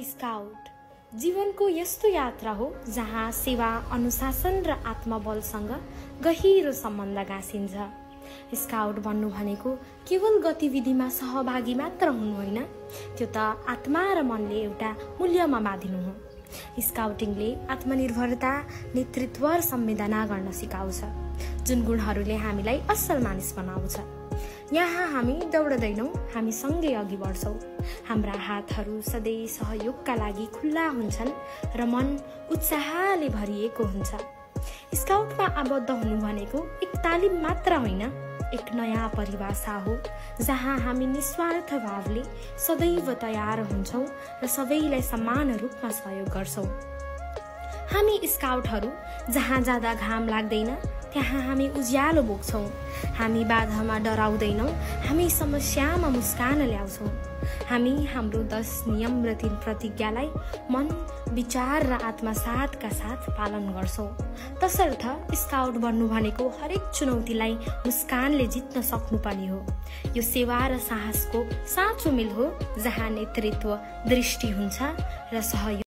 Scout जीवनको यस्तो यात्रा हो जहाँ सेवा, अनुशासन र आत्मबलसँग गहिरो सम्बन्ध गाँसिन्छ। स्काउट बन्नु भनेको केवल गतिविधिमा सहभागी मात्र हुनु होइन, त्यो त आत्मा र मनले एउटा मूल्यमा बाँधिनु हो। स्काउटिङले आत्मनिर्भरता, नेतृत्व र संवेदना गर्न सिकाउँछ, जुन गुणहरूले हामीलाई असल मानिस बनाउँछ। यहाँ हामी दौड्दैनौँ, हामी सँगै अघि बढ्छौँ। हाम्रा हातहरू सधैँ सहयोगका लागि खुल्ला हुन्छन् र मन उत्साहले भरिएको हुन्छ। स्काउटमा आबद्ध हुनु भनेको एक तालिम मात्र होइन, एक नयाँ परिभाषा हो जहाँ हामी निस्वार्थ भावले सदैव तयार हुन्छौँ र सबैलाई समान रूपमा सहयोग गर्छौँ। हामी स्काउटहरू जहाँ जाँदा घाम लाग्दैन त्यहाँ हामी उज्यालो बोक्छौँ। हामी बाधामा डराउँदैनौँ, हामी समस्यामा मुस्कान ल्याउँछौँ। हामी हाम्रो 10 नियम र 3 प्रतिज्ञालाई मन, विचार र आत्मसातका साथ पालन गर्छौँ। तसर्थ स्काउट बन्नु भनेको हरेक चुनौतीलाई मुस्कानले जित्न सक्नु पनि हो। यो सेवा र साहसको साँचो मेल हो, जहाँ नेतृत्व, दृष्टि हुन्छ र सहयोग